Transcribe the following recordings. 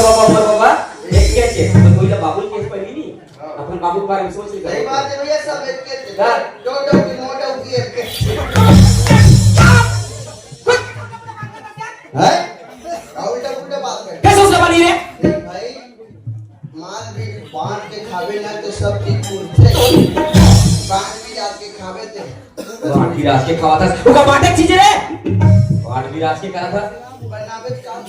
बाबा एक केस है तो कोई बाबुल केस पड़ी नहीं अपन बाबू के बारे में सोच रही सही बात है भैया सब एक केस है टोटो की मोटो की एक केस है उल्टा उल्टा बात कर कैसे उसने बनी रे भाई माल भी बांध के खावे ना तो सब ठीक पूछते बांध भी रात के खावे थे बांध भी रात के खावा था उसका बांटे चीज रे बांध भी रात के करा था बनावे काम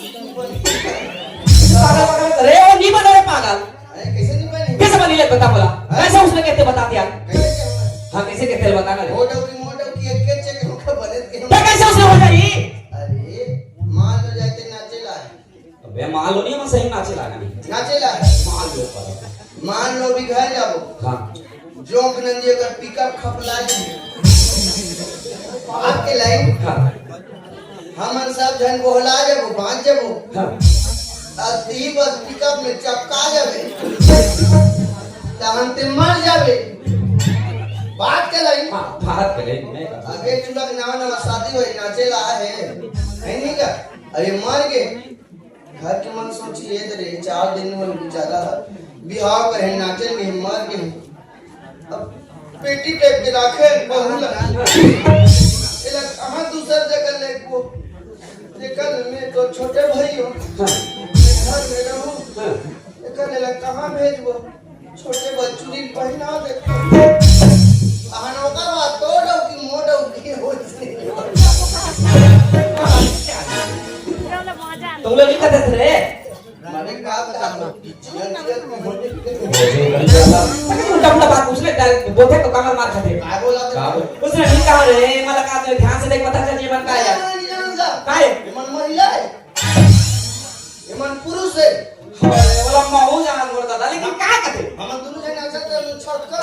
पागल पागल रे वो नहीं बना रे पागल कैसे नहीं बने कैसे बनी ले बता बोला कैसे उसने कहते बता दिया कैसे हां कैसे कहते बता ना मोटो की एक केस चेक होकर बने के कैसे उसने हो जाई अरे मान लो जाके नाचेला अबे मान लो नहीं हम सही नाचे लगा नहीं नाचेला मान लो पर मान लो भी घर जाओ हां जोंक नंदी अगर पिकअप खपला जी आपके लाइन हां हमन सब जन बोला जब बांध जब हां अति बस पिकअप में चपका जावे तहन ते मर जावे बात के लाइन हां बात करे मैं आगे चुला के नवा शादी होई नाचेला है नहीं का अरे मर गए घर के मन सोचिए रे 4 दिन में बेचारा बिहाव करे नाचे में मर गए अब पेटी टाइप के राखे बहु लगा एला कहां दूसर जगह ले को लेकर में तो छोटे भाई हो घर में रहूं लेकर एला कहां भेजबो छोटे बच्चुरी पहना दे अहनोकर बात तोड़ो की मोड़ो की हो तुम लोग नहीं करते रे माने का काम उल्टा उल्टा बात उसने बोलते तो कमर मार खाते काय बोला उसने नहीं कहा रे मला का ध्यान से देख पता चल जीवन का है काय मन महिला है ये मन पुरुष है वाला माहौल जाना पड़ता था लेकिन क्या करते हम दोनों जन नाचते छटका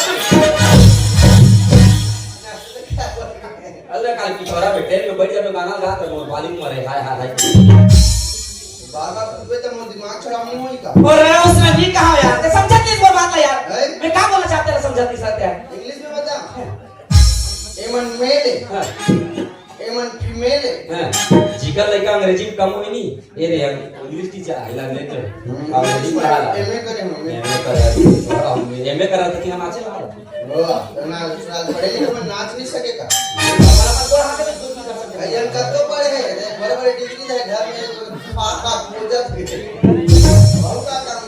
अल्लाह काल की छोरा बेटे में बैठ जाओ गाना गा तो बालिंग मारे हाय हाय हाय बाबा पे तो मोर दिमाग खराब नहीं होई का और उसने नहीं कहा यार ते समझत नहीं वो बात यार मैं क्या बोलना चाहते हैं समझत नहीं सकते यार इंग्लिश में बता एमन मेल है एमन फीमेल है जिगर लड़का अंग्रेजी में कम हुई नहीं ये रे English teacher I love letter अंग्रेजी पढ़ा ला एमए करे हम एमए करा था कि हम नाचे ला ओ ना साल पढ़े लेकिन मैं नाच नहीं सकेगा हमारा मत बोल हाथ में कुछ नहीं कर सकते अयन कब तो पढ़े हैं बड़े बड़े डिग्री है घर में पास पास पूजा बहुत का काम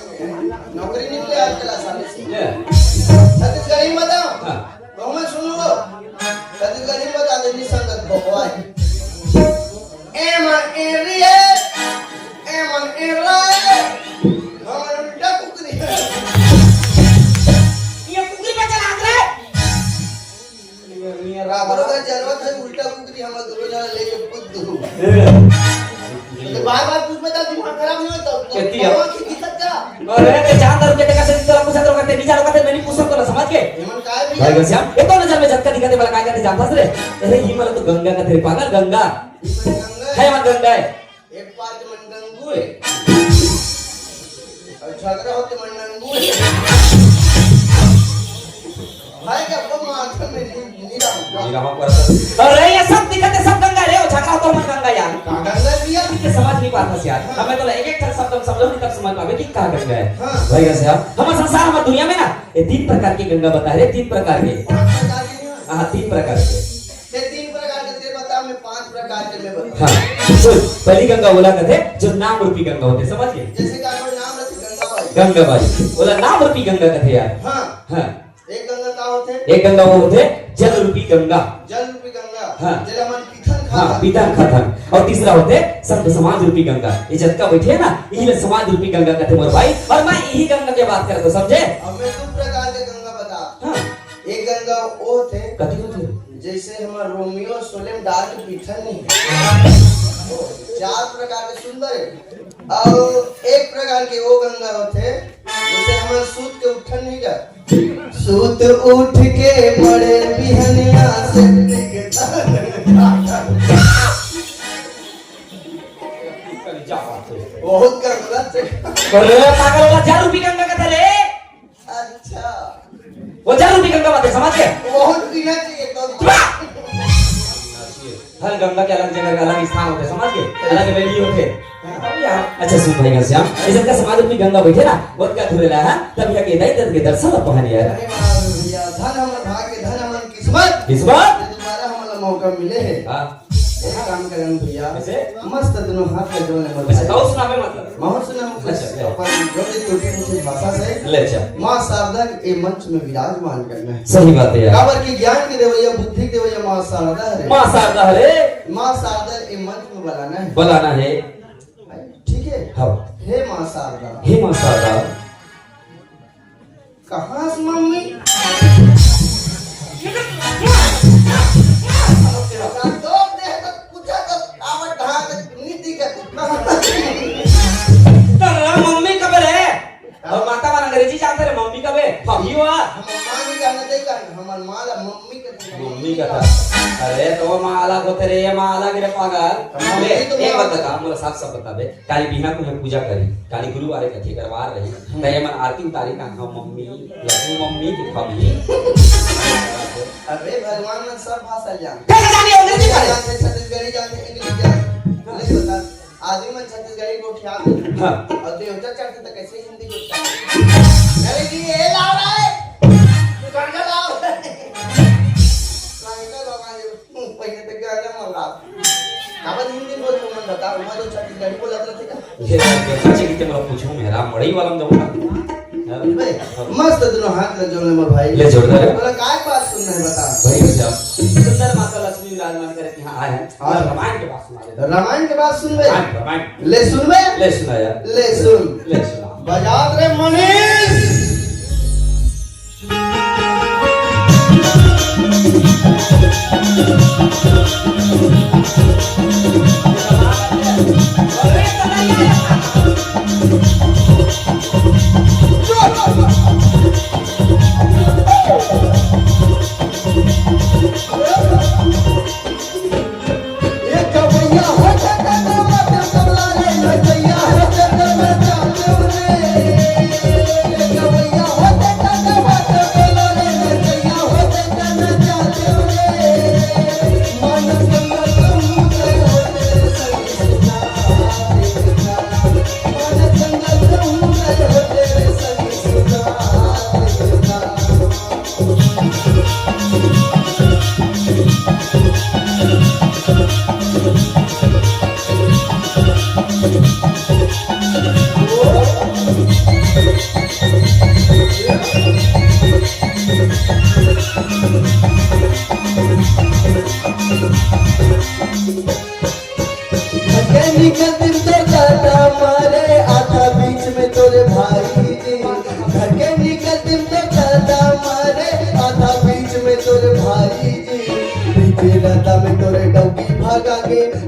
नौकरी निकले आजकल आसानी से छत्तीसगढ़ी में बताओ तो मैं सुन लो छत्तीसगढ़ी में बता दे निसंगत भगवान एमन एरिया एमन एरा हमारे उल्टा कुकरी ये कुकरी पे चला रहा है ये राबरो का जरूरत है उल्टा कुकरी हम दोनों जन लेके बुद्ध बार-बार पूछ बता दिमाग खराब नहीं होता कहती है की दिक्कत का और रे जानदार के का से तेरा पूछा तो करते नहीं जानो करते मैंने पूछा तो समझ के एमन काय भी भाई श्याम ये तो नजर में झटका दिखाते वाला काय करते जानता रे अरे ये मतलब तो गंगा का तेरे पागल गंगा है मन गंगा है एक पार्क में गंगू है और झगड़ा होते में गंगू है भाई का वो माथा में नीरा पर अरे ये सब दिखाते सब गंगा रे झगड़ा तो मन गंगा यार गंगा भी है के समझ नहीं पाता यार हमें तो एक एक शब्द समझो नहीं तब समझ पावे कि क्या गंगा है हां भाई कैसे आप हमारे संसार में दुनिया में ना ये 3 प्रकार की गंगा बता रहे 3 प्रकार के हां 3 प्रकार के ये 3 प्रकार के तेरे बता मैं 5 प्रकार के मैं बता हां सुन पहली गंगा बोला करते जो नाम रूपी गंगा होते समझिए जैसे का कोई नाम रखी गंगा बाई बोला नाम रूपी गंगा कहते यार हां हां एक गंगा का होते एक गंगा वो होते जल रूपी गंगा जल रूपी गंगा हाँ। जल मन पिथन हाँ खा पीतन खतन और तीसरा होते संत समाज रूपी गंगा ये जत्का बैठे है ना यही समाज रूपी गंगा कहते मोर भाई और मैं यही गंगा की बात करता समझे अब मैं 2 प्रकार के गंगा बता हाँ एक गंगा वो थे कथी होते जैसे हमारा रोमियो सोलेम डार्क पिथन नहीं 4 प्रकार के सुंदर है और एक प्रकार के वो गंगा होते जैसे हमारा सूत के उठन नहीं का सूत उठ के बड़े बिहनिया से बहुत गंगा से बोले पागल वाला जल रूपी गंगा कहते रे अच्छा वो जल रूपी गंगा बात है समझ गए बहुत पीना चाहिए तो हर गंगा के अलग जगह अलग स्थान होते समझ गए अलग वैली होते क्या अच्छा सुन भाई घनश्याम इज्जत का समाज रूपी गंगा बैठे ना वक्त का धुरेला है तब यहाँ के दाई के दर्शन पहन यार अरे महाराज भैया धन हमर भाग्य धन हमर किस्मत इस बार ये दोबारा हमला मौका मिले है हां एक काम करें भैया कैसे मस्त दोनों हाथ में जोड़ने मत अच्छा कहो सुनावे मतलब बहुत सुना अच्छा, अपन जो भी टूटी फूटी भाषा से ले अच्छा मां शारदा के ये मंच में विराजमान करना है सही बात है यार काबर की ज्ञान की देवैया बुद्धि की देवैया मां शारदा है मां शारदा रे मां शारदा ये मंच में बुलाना है बुलाना है ठीक है हाँ हे मां शारदा हे मां शारदा कहां से मम्मी तो दे तो पूछा तो आवत ढाक नीति का तेरा मम्मी कब है और माता मां अंग्रेजी जानते रे मम्मी कब है हम ही हुआ हम मां नहीं जानना देगा हमर मां ला मम्मी का मम्मी का था अरे तो मां अलग होते रे मां अलग रे पागल ले एक बात बता मोला साफ साफ बता दे काली बिना को हम पूजा करी काली गुरुवारे कथी करवा रही त ये मन आरती उतारी का हम मम्मी लक्ष्मी मम्मी की खबी अरे भगवान ने सब भाषा जान कैसे जानी अंग्रेजी का जानते छत्तीसगढ़ी जानते इंग्लिश जानते नहीं बता आदमी मन छत्तीसगढ़ी को उठा दे हां और देवता चढ़ते तो कैसे हिंदी को उठा अरे जी ये लाओ रे कणका लाओ कणका भगवान जी पहले तक गाना मल्ला काबत हिंदी बोल तो मन बता मैं तो छत्तीसगढ़ी बोलत रहते का ये बच्चे की मला पूछूं मेरा मड़ई वाला जाऊंगा मस्त दोनों हाथ में जोड़ने मोर भाई ले जोड़ दे बोला काय बात सुनना है बता भाई अच्छा सुंदर माता लक्ष्मी विराजमान करे कि हां आए हैं और रामायण के बात सुना दे रामायण के बाद सुनबे रामायण ले सुनबे ले सुना यार ले सुन ले सुना बजात रे मनीष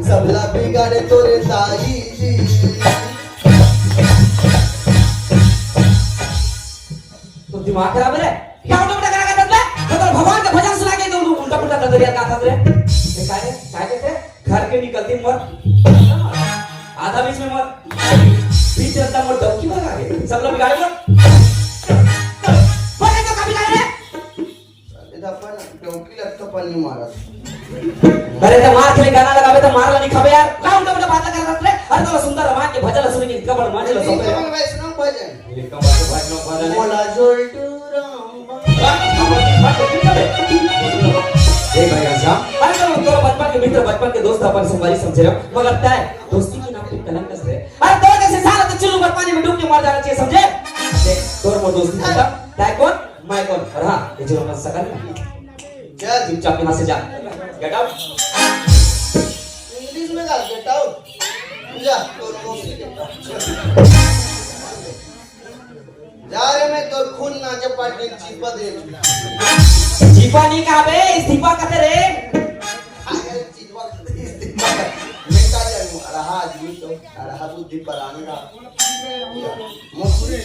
सबला बिगाड़े तोरे ताई जी तो दिमाग खराब है क्या उल्टा पुल्टा करा करता है तो भगवान का भजन सुना के दो उल्टा पुल्टा कर दिया का था रे ये काय कहते घर के निकलते मर आधा बीच में मर बीच रहता मर डबकी भगा के सब लोग बिगाड़ लो बोले तो कभी बिगाड़ रे इधर अपन डोंकी लग तो पानी मारा अरे तो मार खेले गाना लगावे तो मार वाली खबे यार का उल्टा पुल्टा बात कर रहा है अरे तो सुंदर रामायण के भजन सुन के कबड़ मान लो सब कमल वैष्णव भजन ये कबड़ के भजन बोला जोल्टू राम एक भाई आशा अरे तो तोरा बचपन के मित्र बचपन के दोस्त अपन संवारी समझे रहो मगर तय दोस्ती के नाम पे कलंक कस रहे अरे तो जैसे साला तो चुल्लू पर पानी में डूब के मर जाना चाहिए समझे देख तोर मोर दोस्ती खत्म तय कौन मैं कौन और हां ये जो मन सकल क्या चुपचाप यहां से जा गेट आउट इंग्लिश में गा गेट आउट जा तो मौसी जा रे मैं तो खून ना जपाट के चीपा दे जीपा नहीं कहा बे इस्तीफा कहते रे आगे चीपा इस्तीफा मैं का जानू रहा आदमी तो रहा बुद्धि पर आने मसूरी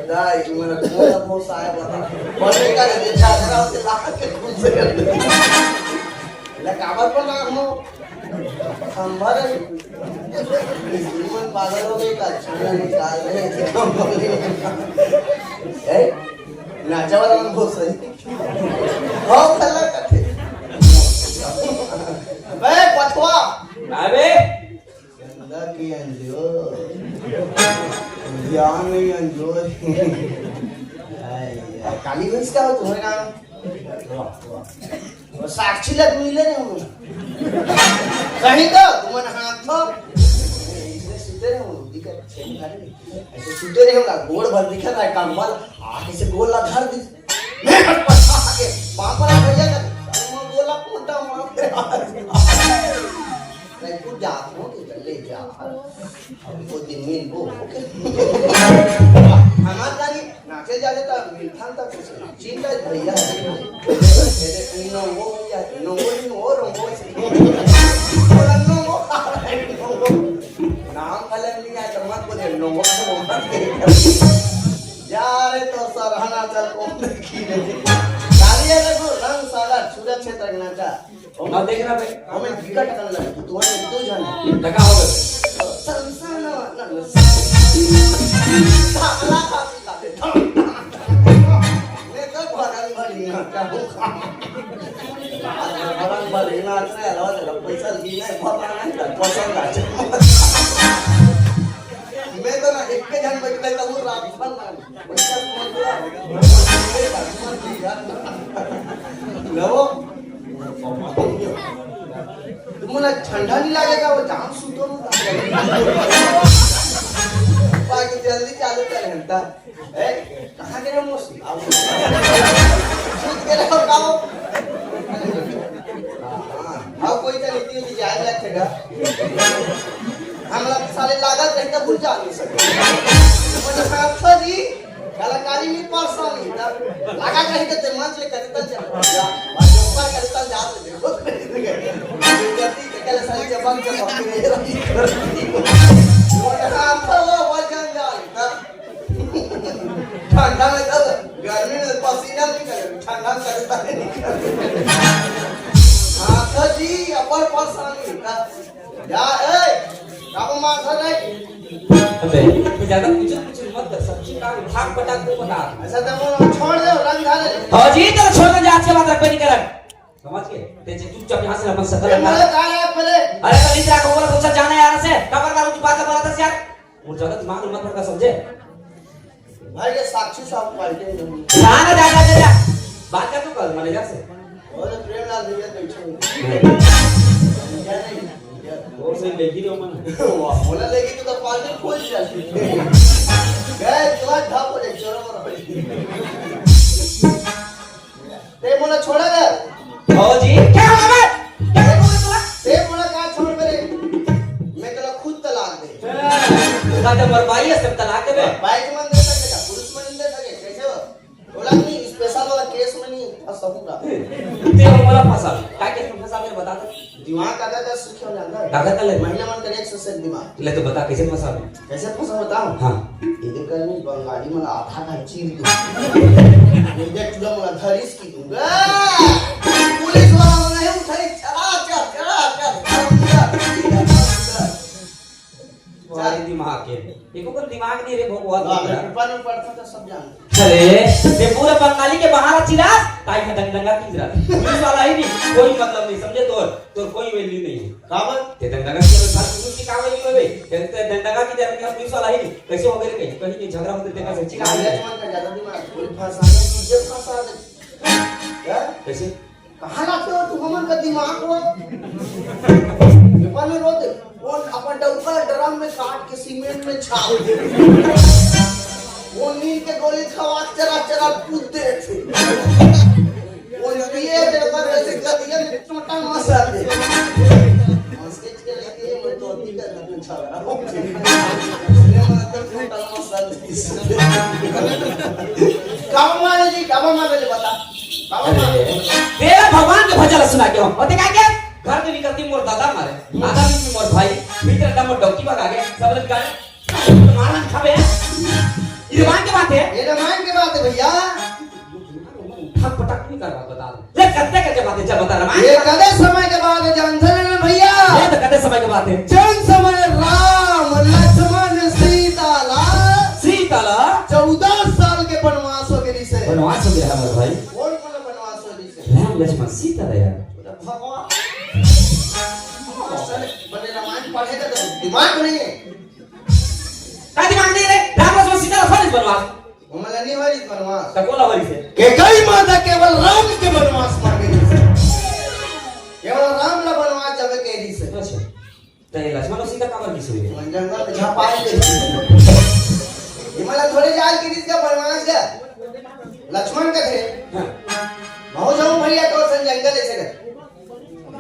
दाई मेरा कोला बहुत आया बता बोले का दे छात्रा होते लाख के खुद से कर दे ला काबर पर ना हम संभाल जीवन पागल हो गए का छाना निकाल रहे थे हम बोले ए नाचा वाला मन बहुत सही हो खला कथे बे हुआ अबे गंदा की अंजोर ज्ञान नहीं अंजोर काली भैंस का हो तुम्हारे नाम वो साक्षी लग मिले नहीं हूँ कहीं तो तुम्हारे हाथ तो इसने सुते रहे हूँ दिक्कत ऐसे सुते रहे होगा गोड़ भर दिखा था कंबल आगे से गोल ला धर दी मैं पछा आगे पापा ला भैया का मैं गोला पोटा मार के नहीं कुछ जात हो कि ले जा अब वो दिन में वो ओके हमारा जानी नाचे जाने ता मिठान ता कुछ चिंता भैया ये नो वो भैया नो वो रो नाम कलर नहीं आया तो मत बोले नो जा रे तो सरहना चल कौन देखी रे गाली है देखो रंग साला छुरा क्षेत्र ना जा ना देखना भाई हमें विकट करने लगे तुम्हारे दो जाने टका हो गए संसार ना थाला खाती खाते मैं तो भरन भरी ना क्या हो भरन भरी ना से लो पैसा दी नहीं भरना नहीं पसंद आ मैं तो ना एक के जन बैठले तो वो रात भर ना पैसा मत लो तुम्हाला ठंडा नहीं लगेगा वो जाम सुतो बाकी जल्दी चालू कर घंटा ए कहां गए मोसी आओ सूत के रहो काओ हां कोई तो नीति की जाए रखेगा हम लोग साले लागत रहता भूल जा नहीं सकते मतलब हाथ जी कलाकारी में परेशानी लगा कहीं तो मंच ले करता चल ऊपर करता जा तो देखो विद्यार्थी के कल सारी जबान के पकड़े रही वो हाथ वो वजन जाए ठंडा में तो गर्मी में पसीना निकले ठंडा करता नहीं हाथ जी अपर परेशानी जा ए काबू मार रे अबे तू ज्यादा कुछ मत कर सब्जी का भाग पटाक को बता ऐसा तो छोड़ दो रंग ढाले हां जी तो छोड़ दे आज के बाद रख नहीं कर समझ के तेरे चुपचाप यहां से अपन सकल मैं कहा है पहले अरे कल इतना को बोला तुझसे जाना यार से कबर का कुछ बात बोला था यार वो ज्यादा दिमाग मत रखा समझे भाई ये साक्षी साहब पार्टी में ना जा बात कर तू कल मैनेजर से और प्रेमलाल भैया बैठे क्या नहीं और से लेगी रे मन वाह बोला लेगी तो पार्टी खोल जाती गए तुम्हारा ढाप हो जाए चोरों पर ते मोला छोड़ा गया ओ जी क्या हो गया क्या बोले तू ते मोला कहा छोड़ मेरे मैं कल खुद तलाक दे का जब मरवाई है सब तलाक दे बाइक मन दे सकेगा पुलिस मन दे सके कैसे हो बोला नहीं स्पेशल वाला केस में नहीं फंसाऊंगा ते मोला फंसा क्या केस में फंसा मेरे बता दे दिमाग का का सुख हो जाता है ताकत ले महिला मन का 100% दिमाग ले तो बता कैसे फंसा कैसे फंसा बताऊं हां इधर कर में बंगाली मन आधा का चीर दूं इधर तुला मन धरिस की दूंगा पुलिस वाला मन है उठाई सारे दिमाग के एको को दिमाग नहीं रे भगवान ऊपर में पड़ता तो सब जान चले ये पूरा बंगाली के बाहर चिराग ताई का दंगा की चिराग पुलिस वाला ही नहीं कोई मतलब नहीं समझे तो कोई वैल्यू नहीं है काबर ते दंगा की साथ पुलिस की का वैल्यू है ते दंगा की जरूरत है पुलिस वाला ही नहीं कैसे हो गए कहीं नहीं झगड़ा होते देखा से चिराग मन का ज्यादा दिमाग कोई फंसाने तुझे फंसा दे क्या कैसे कहां लाते हो तू हमन का दिमाग को नेपाल में रोते कौन अपन डबका ड्रम में काट के सीमेंट में छाप दे वो नील के गोली खवा चरा चरा कूदते थे वो ये डबका ऐसे गदिया में छोटा मसा दे स्केच के लेके मैं तो अति का अपने छाड़ा इसलिए मैं तो छोटा मसा दे काबा मारे ले बता तेरा भगवान के भजन सुना के हम और देखा क्या घर में निकलती मोर दादा मारे दादा भी मोर भाई भीतर दम डॉक्टी भाग आ गए सब लोग गाने मारना खाबे ये मान के बात है ये रामायण की बात है भैया ठक पटक नहीं कर बात बता ले कते बात है चल बता रामायण ये कदे समय के बाद है जानते हैं भैया ये तो कते समय की बात है जन समय राम लक्ष्मण सीता ला 14 साल के वनवास हो गई से वनवास हो गया हमारे भाई कौन वनवास हो गई से राम लक्ष्मण सीता रे यार भगवान दिमाग नहीं है का दिमाग नहीं रे राम लक्ष्मण सीता फरिस बनवास हमला नहीं वाली बनवास तकोला वरी से के कई माता केवल राम के बनवास मांगे केवल राम ला बनवास जावे के दी से अच्छा तो ये लक्ष्मण और सीता काबर की सुई मन जंगल पे छापाई दे हिमालय थोड़े जाल के जिसका बनवास का लक्ष्मण का थे हां बहु जाऊं भैया तो सन जंगल ऐसे कर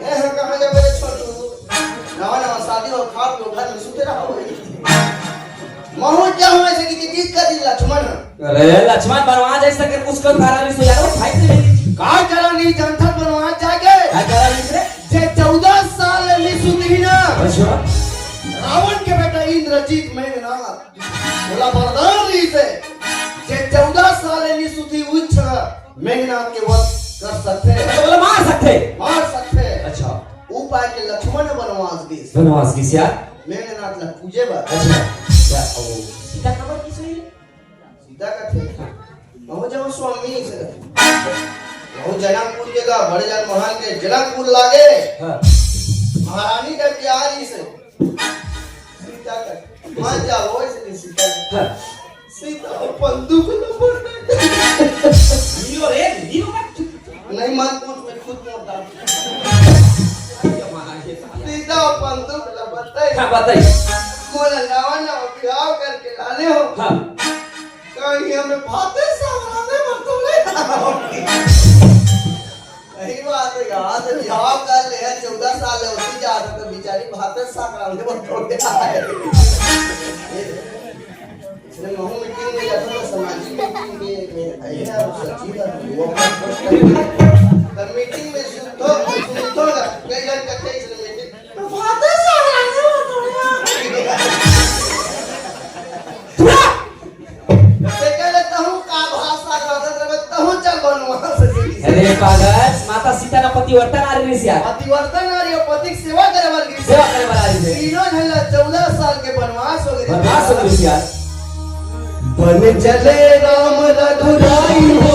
ए हम कहां जा बड़े छोटू नवा नवा शादी और खा पी घर में सुते रहो महू क्या हुआ ऐसे की चीज का दिल लक्ष्मण अरे लक्ष्मण बनवास जैसा कर कुछ कर धारा नहीं सो यार वो फाइट से मिली का करा नहीं जनता बनवास जाके क्या करा मित्र जे 14 साल निसुदीना अच्छा रावण के बेटा इंद्रजीत मेघनाथ बोला वरदान ली से जे 14 साल निसुदी उच्च मेघनाथ के वध कर सकते तो बोला मार सकते अच्छा उपाय के लक्ष्मण बनवास दी बनवास की यार मेघनाथ ला पूजे बा अच्छा क्या ओ सीता काबर की सुई सीधा का थे बहु जब स्वामी से बहु जनकपुर के का बड़े जन महान के जनकपुर लागे हां महारानी का प्यारी से सीता का मान जा वो से सीता हां सीता बंदूक नंबर नीलो रे नीलो का नहीं मान पूछ में खुद मोटा सीता बंदूक ला बताई हां बताइए मोला लावा ना बिहाव करके लाने हो हां कहीं हमें भाते सावराने मत तो ले यही बात है यार तो बिहाव कर ले 14 साल ले उसी जा तो बेचारी भाते सावराने मत तो ले आए इसने महू मीटिंग में जाता था सामाजिक मीटिंग में आई है सच्ची का वो तब मीटिंग में सुनतो ना कई जन कथे इसने मीटिंग भाते सावराने मत तो ले अरे पागल माता सीता ना पतिवर्तन आ रही है पतिवर्तन आ रही है पति की सेवा करे वाली सेवा करे वाला है तीनों झल्ला 14 साल के वनवास हो गए बनवास हो गई यार बन चले राम रघुराई हो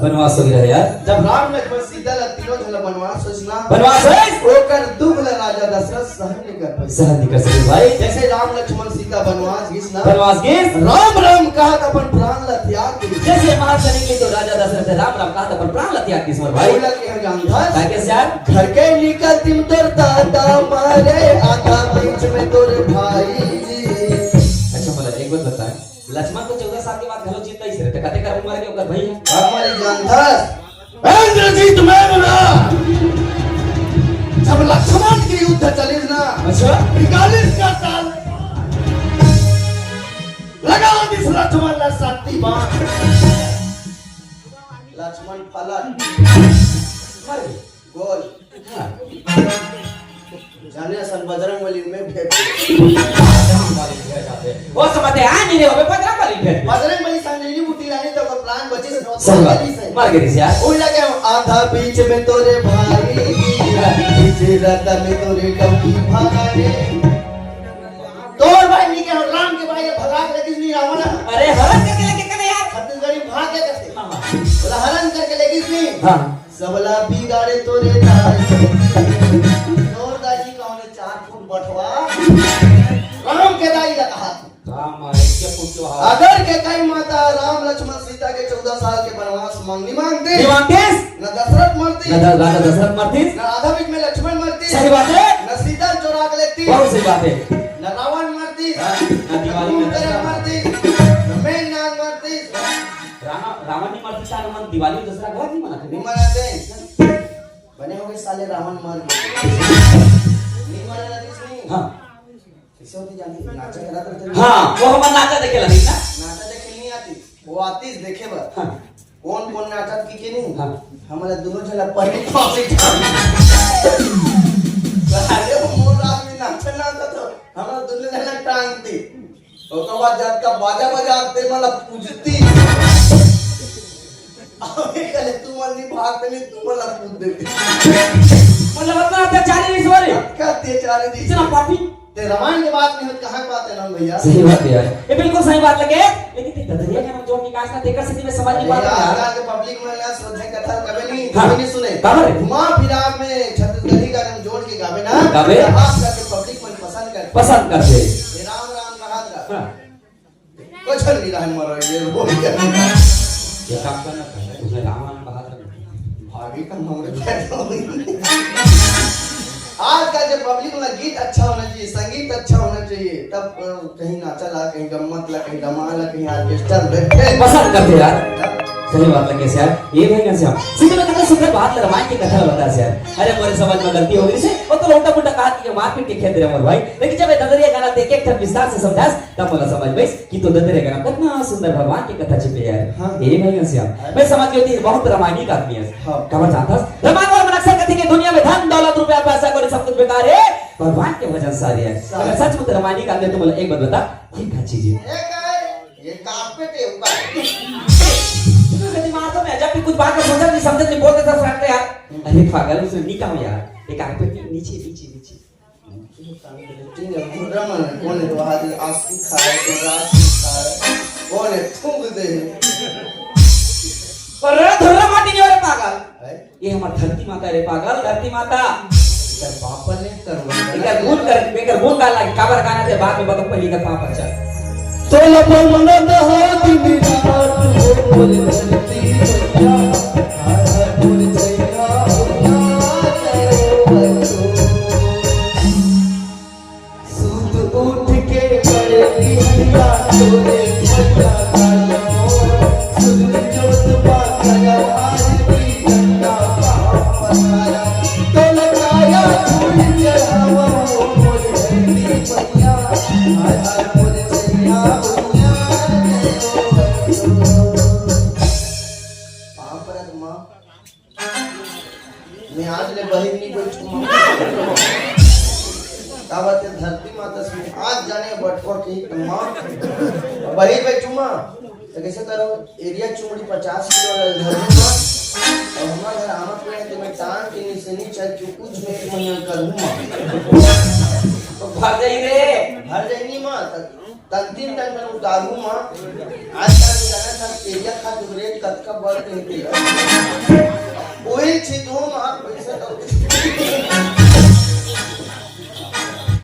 बनवास हो गया यार जब राम लक्ष्मण सीता ला तीनों झला बनवास सोचना बनवास है ओकर दुख ला राजा दशरथ सहन नहीं कर पाए सहन नहीं कर सके भाई जैसे राम लक्ष्मण सीता बनवास घिसना बनवास के राम राम कहा अपन प्राण ला त्याग दे जैसे महान करने के लिए तो राजा दशरथ राम राम कहा था पर प्राण ला त्याग किस मर भाई बोला कि हम जानता कैसे यार घर के निकल तुम तोर दादा मारे आधा बीच में तोरे भाई जी अच्छा बोला एक बात बता लक्ष्मण को 14 साल के बाद घरो जीता ही रहते कते कर उम्र के ओकर भाई है हमारी जानता इंद्रजीत मेघनाथ जब लक्ष्मण की युद्ध चली ना अच्छा 41 का साल लगा दिस लक्ष्मण ला शक्ति बाण लक्ष्मण फलन मर गोल जाने सन बजरंगबली में भेंट वो समझते हैं नहीं रे बजरंगबली भेंट बजरंगबली संजीवनी बूटी लानी तो प्राण बचे से मर गई यार वो लगे आधा बीच में तोरे भाई पीछे रत में तोरे डबकी भागे तोर भाई नहीं के राम के भाई भगा के लेकिन नहीं रावण अरे हरण करके लेके करे यार छत्तीसगढ़ी भाग के कैसे बोला हरण करके लेकिन नहीं हां सबला बिगाड़े तोरे दाई तोर दाई कौन 4 फुट बठवा राम के दाई लगा हां राम के पूछो हाँ अगर के कई माता राम लक्ष्मण सीता के 14 साल के वनवास मांगनी मांगते न दशरथ मरती न राजा दशरथ मरती न आधा बीच में लक्ष्मण मरती सही बात है न सीता चोरा के लेती बहुत सही बात है न रावण मरती न दिवाली में न मरती न मेघनाथ मरती रावण नहीं मरती था मन दिवाली दूसरा घर नहीं मनाते नहीं मनाते बने हो गए साले रावण मर गए नहीं मरा नहीं हाँ कैसे होती जानती नाचा करा करते हाँ वो हम नाचा देखे लगी ना नाचा देखे नहीं आती वो आती देखे बस हाँ कौन कौन नाटक की के नहीं हाँ हमारा दोनों जला पहले फांसी अरे वो मोर रात में नाचा नाचा तो हमारा दोनों जला टांगती और तो बाद जब का बाजा बजाते मतलब पूजती अबे कले तू मन नहीं भागते नहीं तू मला पूज देती मतलब अपना अत्याचारी नहीं सवारी क्या अत्याचार है इतना पापी ते रामायण की बात नहीं होती कहाँ की बात है ना भैया सही बात है यार ये बिल्कुल सही बात लगे लेकिन ते दरिया के नाम जोड़ निकास ना देकर स्थिति में समझ नहीं पा रहा यार के पब्लिक में ना श्रद्धा कथा कभी हाँ। नहीं सुने काबर घुमा फिरा में छत्तीसगढ़ी का नाम जोड़ के गावे ना गावे। आप जाके पब्लिक में पसंद करते ये राम राम कहा था हाँ कुछ नहीं रहा मरो ये बोल के ये काम करना उसने रामायण बहादुर भाभी का मामले आजकल जब पब्लिक में गीत अच्छा होना चाहिए संगीत अच्छा होना चाहिए तब कहीं नाचा ला कहीं गम्मत ला कहीं धमाल ला कहीं ऑर्केस्ट्रा बैठे पसंद करते यार सही बात लगे यार ये भाई कैसे हम सीधे में कितने सुंदर बात रामायण की कथा बता यार अरे मोरे समझ में गलती हो गई से वो तो लोटा पुटा कहा कि मारपीट के खेल रहे मोर भाई लेकिन जब ददरिया गाना देख एक विस्तार से समझास तब मला समझ में कि तो ददरिया गाना कितना सुंदर भगवान की कथा छिपी है यार ये भाई कैसे हम मैं समझ गई थी बहुत रामायणिक आदमी है खबर जानता रामायण और अक्सर कहते कि दुनिया में धन दौलत रुपया पैसा कोई सब कुछ बेकार है भगवान के भजन सारे है अगर सच में रामायणिक आदमी तो मला एक बात बता क्या चीज है ये कारपेट है ऊपर दिमाग में जब भी कुछ बात को सोचा नहीं समझे नहीं बोलते सब फटते यार अरे पागल उसने निकाल यार एक कारपेट के नीचे नीचे नीचे कौन है तो आदमी आंसू खा रहा है तो रात खा रहा है कौन है थूक दे पर धुर्रा माटी नहीं हो रे पागल ये हमार धरती माता रे पागल धरती माता तेरा पापा ने करवा इधर भूल कर बेकर भूल का लागी काबर गाना दे बाद में बता पहली का पापा चल तोला मन हो दिनी रात हो बोल धरती मैया हाय बोल छैया सूत उठ के पड़ती हरिया तोरे मैया का सूरज जोत पाया आज भी ठंडा पनाया तोला काया फूल चढ़ावा बोल धरती मैया हाय हाय बोल छैया मैं आज ले बहिर नहीं बैठूंगा का बात है धरती माता से आज जाने बटकोर की मां बहिर बैठूंगा तो कैसे करो एरिया चुमड़ी 50 किलो धरूंगा और हमारा घर आमा पेड़ तो मैं टांग के नीचे नहीं चल के कुछ में 1 महीना करूंगा तो भाग जाई रे हर जाएगी मां तन 3 टन में उतारू मां आज कल जाना था एरिया खा तो रेट कत का बढ़ के निकला ओए छी तो मां पैसा तो